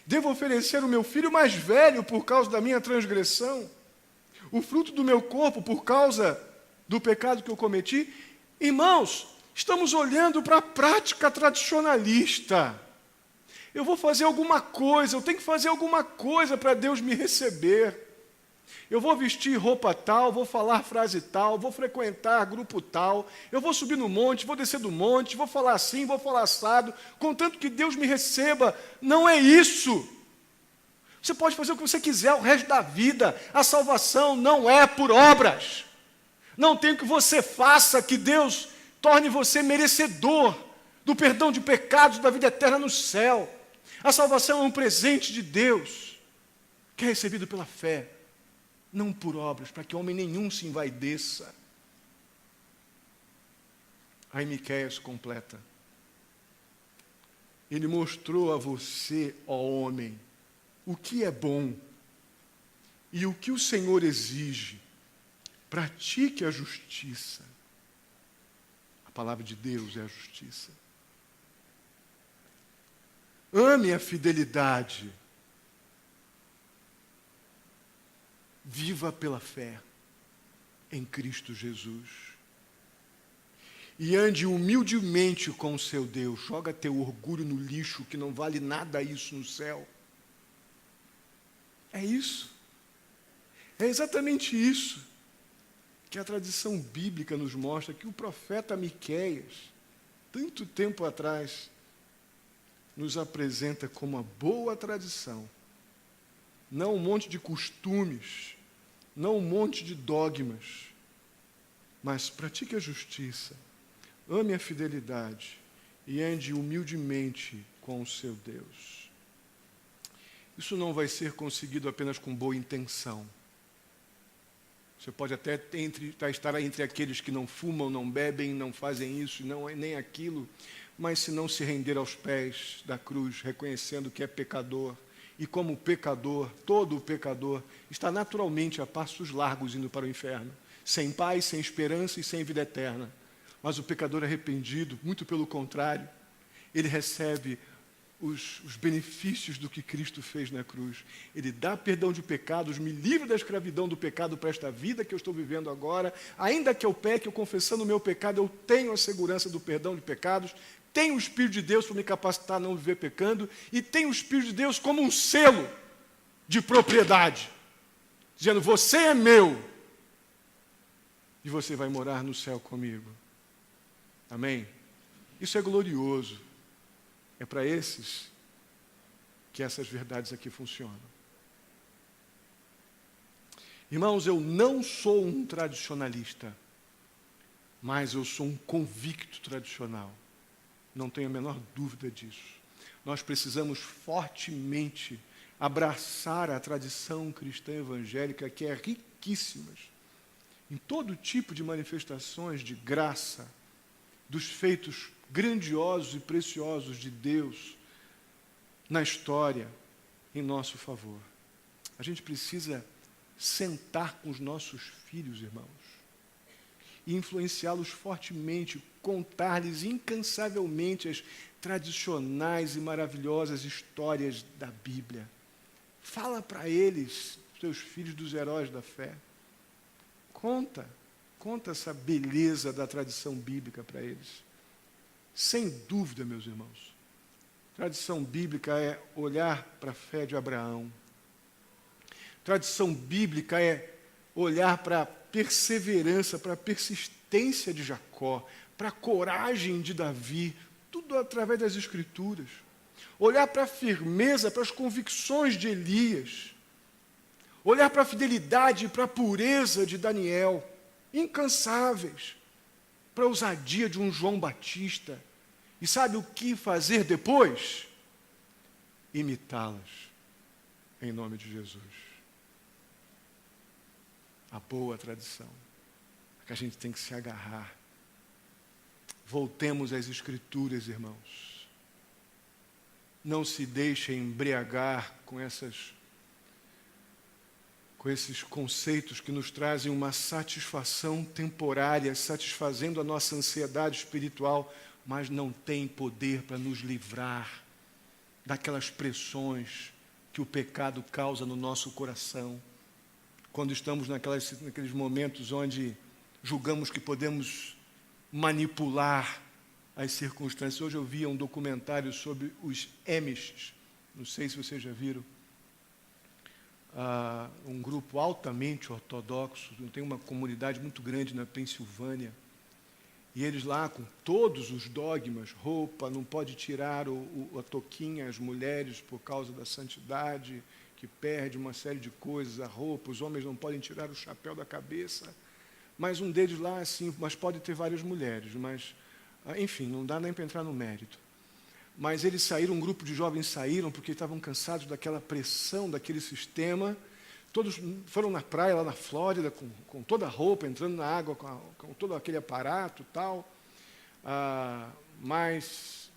Devo oferecer o meu filho mais velho por causa da minha transgressão? O fruto do meu corpo por causa do pecado que eu cometi? Irmãos, estamos olhando para a prática tradicionalista. Eu vou fazer alguma coisa, eu tenho que fazer alguma coisa para Deus me receber. Eu vou vestir roupa tal, vou falar frase tal, vou frequentar grupo tal, eu vou subir no monte, vou descer do monte, vou falar assim, vou falar assado, contanto que Deus me receba. Não é isso. Você pode fazer o que você quiser o resto da vida. A salvação não é por obras. Não tem que você faça que Deus torne você merecedor do perdão de pecados, da vida eterna no céu. A salvação é um presente de Deus, que é recebido pela fé, não por obras, para que homem nenhum se envaideça. Aí Miqueias completa: ele mostrou a você, ó homem, o que é bom e o que o Senhor exige. Pratique a justiça. A palavra de Deus é a justiça. Ame a fidelidade. Viva pela fé em Cristo Jesus. E ande humildemente com o seu Deus. Joga teu orgulho no lixo, que não vale nada isso no céu. É isso. É exatamente isso que a tradição bíblica nos mostra, que o profeta Miqueias, tanto tempo atrás, nos apresenta como uma boa tradição. Não um monte de costumes, não um monte de dogmas, mas pratique a justiça, ame a fidelidade e ande humildemente com o seu Deus. Isso não vai ser conseguido apenas com boa intenção. Você pode até estar entre aqueles que não fumam, não bebem, não fazem isso, nem aquilo, mas se não se render aos pés da cruz, reconhecendo que é pecador, e como pecador, todo pecador, está naturalmente a passos largos indo para o inferno, sem paz, sem esperança e sem vida eterna. Mas o pecador arrependido, muito pelo contrário, ele recebe os benefícios do que Cristo fez na cruz. Ele dá perdão de pecados, me livra da escravidão do pecado para esta vida que eu estou vivendo agora. Ainda que eu peque, eu confessando o meu pecado, eu tenho a segurança do perdão de pecados, tenho o Espírito de Deus para me capacitar a não viver pecando, e tenho o Espírito de Deus como um selo de propriedade, dizendo, você é meu, e você vai morar no céu comigo. Amém? Isso é glorioso. É para esses que essas verdades aqui funcionam. Irmãos, eu não sou um tradicionalista, mas eu sou um convicto tradicional. Não tenho a menor dúvida disso. Nós precisamos fortemente abraçar a tradição cristã evangélica, que é riquíssima em todo tipo de manifestações de graça, dos feitos grandiosos e preciosos de Deus na história, em nosso favor. A gente precisa sentar com os nossos filhos, irmãos, e influenciá-los fortemente, contar-lhes incansavelmente as tradicionais e maravilhosas histórias da Bíblia. Fala para eles, teus filhos, dos heróis da fé. Conta essa beleza da tradição bíblica para eles. Sem dúvida, meus irmãos, tradição bíblica é olhar para a fé de Abraão. Tradição bíblica é olhar para a perseverança, para a persistência de Jacó, para a coragem de Davi, tudo através das Escrituras. Olhar para a firmeza, para as convicções de Elias. Olhar para a fidelidade e para a pureza de Daniel, incansáveis, para a ousadia de um João Batista. E sabe o que fazer depois? Imitá-las, em nome de Jesus. A boa tradição, que a gente tem que se agarrar. Voltemos às Escrituras, irmãos. Não se deixem embriagar com esses conceitos que nos trazem uma satisfação temporária, satisfazendo a nossa ansiedade espiritual, mas não tem poder para nos livrar daquelas pressões que o pecado causa no nosso coração. Quando estamos naqueles momentos onde julgamos que podemos manipular as circunstâncias. Hoje eu vi um documentário sobre os Amish, não sei se vocês já viram, um grupo altamente ortodoxo, tem uma comunidade muito grande na Pensilvânia, e eles lá com todos os dogmas, roupa, não pode tirar a toquinha às mulheres por causa da santidade, que perde uma série de coisas, a roupa, os homens não podem tirar o chapéu da cabeça, mas um deles lá, assim, mas pode ter várias mulheres, mas, enfim, não dá nem para entrar no mérito. Mas eles saíram, um grupo de jovens saíram, porque estavam cansados daquela pressão, daquele sistema. Todos foram na praia, lá na Flórida, com toda a roupa, entrando na água, com todo aquele aparato e tal. Mas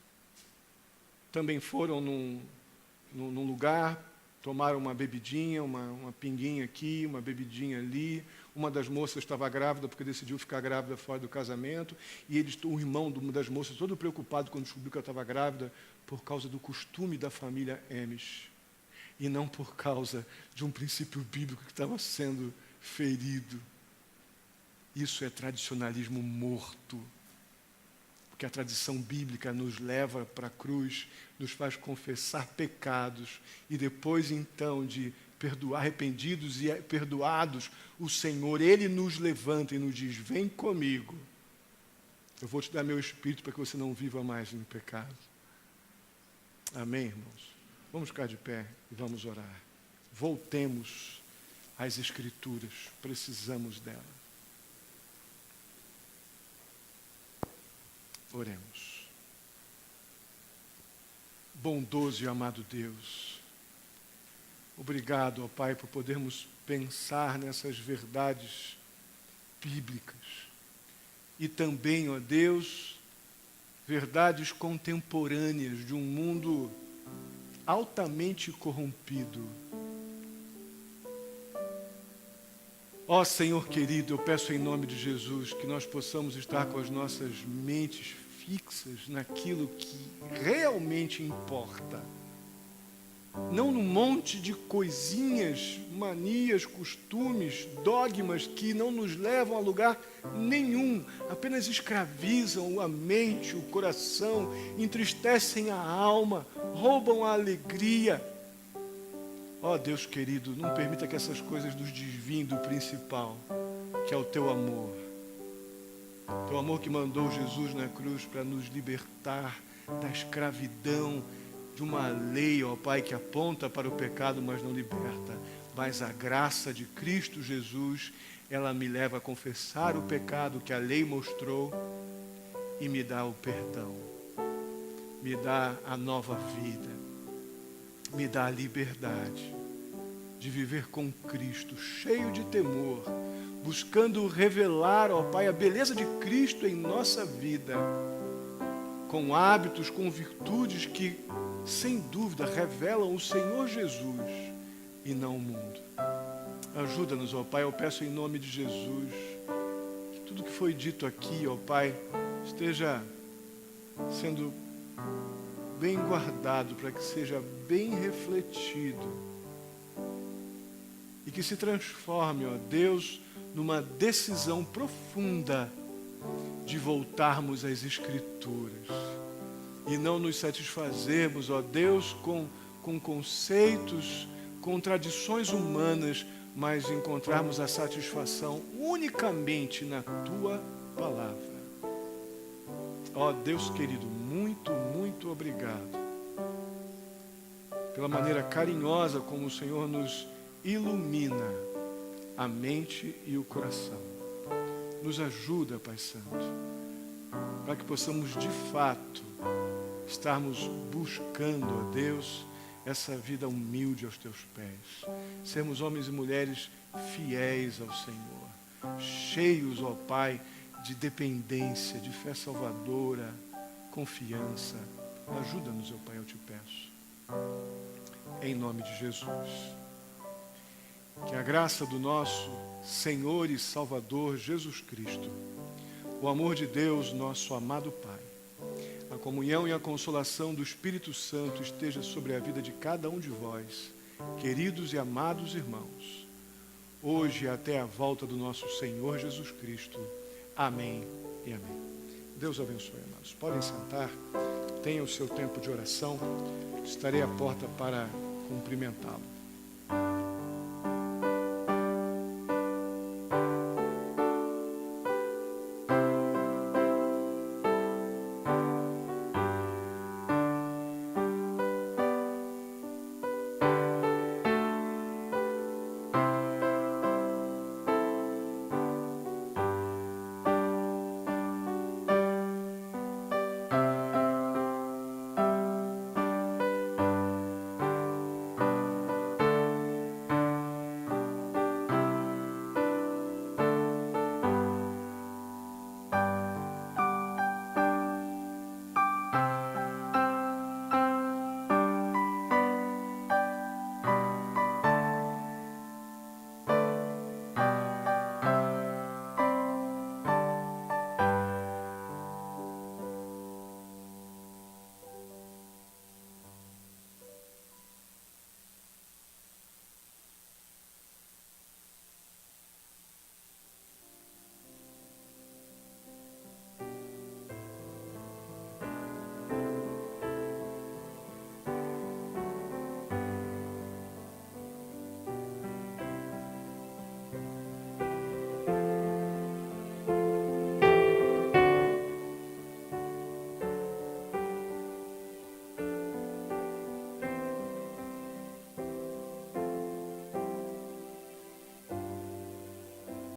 também foram num lugar, tomaram uma bebidinha, uma pinguinha aqui, uma bebidinha ali. Uma das moças estava grávida, porque decidiu ficar grávida fora do casamento, e o irmão de uma das moças, todo preocupado quando descobriu que ela estava grávida, por causa do costume da família Amish, e não por causa de um princípio bíblico que estava sendo ferido. Isso é tradicionalismo morto, porque a tradição bíblica nos leva para a cruz, nos faz confessar pecados, e depois então de arrependidos e perdoados, o Senhor, Ele nos levanta e nos diz, vem comigo, eu vou te dar meu Espírito para que você não viva mais em pecado. Amém, irmãos? Vamos ficar de pé e vamos orar. Voltemos às Escrituras, precisamos dela. Oremos. Bondoso e amado Deus, obrigado, ó Pai, por podermos pensar nessas verdades bíblicas. E também, ó Deus, verdades contemporâneas de um mundo altamente corrompido. Ó Senhor querido, eu peço em nome de Jesus que nós possamos estar com as nossas mentes fixas naquilo que realmente importa. Não num monte de coisinhas, manias, costumes, dogmas que não nos levam a lugar nenhum, apenas escravizam a mente, o coração, entristecem a alma, roubam a alegria. Ó Deus querido, não permita que essas coisas nos desviem do principal, que é o teu amor. Teu amor que mandou Jesus na cruz para nos libertar da escravidão de uma lei, ó Pai, que aponta para o pecado, mas não liberta. Mas a graça de Cristo Jesus, ela me leva a confessar o pecado que a lei mostrou e me dá o perdão. Me dá a nova vida. Me dá a liberdade de viver com Cristo, cheio de temor, buscando revelar, ó Pai, a beleza de Cristo em nossa vida, com hábitos, com virtudes que, sem dúvida, revelam o Senhor Jesus e não o mundo. Ajuda-nos, ó Pai, eu peço em nome de Jesus, que tudo que foi dito aqui, ó Pai, esteja sendo bem guardado, para que seja bem refletido e que se transforme, ó Deus, numa decisão profunda de voltarmos às Escrituras e não nos satisfazermos, ó Deus, com conceitos, com tradições humanas, mas encontrarmos a satisfação unicamente na Tua Palavra. Ó Deus querido, muito, muito obrigado pela maneira carinhosa como o Senhor nos ilumina a mente e o coração. Nos ajuda, Pai Santo, para que possamos de fato estarmos buscando, ó Deus, essa vida humilde aos Teus pés. Sermos homens e mulheres fiéis ao Senhor, cheios, ó Pai, de dependência, de fé salvadora, confiança. Ajuda-nos, ó Pai, eu te peço. Em nome de Jesus. Que a graça do nosso Senhor e Salvador Jesus Cristo, o amor de Deus, nosso amado Pai, a comunhão e a consolação do Espírito Santo esteja sobre a vida de cada um de vós, queridos e amados irmãos, hoje e até a volta do nosso Senhor Jesus Cristo. Amém e amém. Deus abençoe, amados. Podem sentar, tenham o seu tempo de oração, estarei à porta para cumprimentá-lo.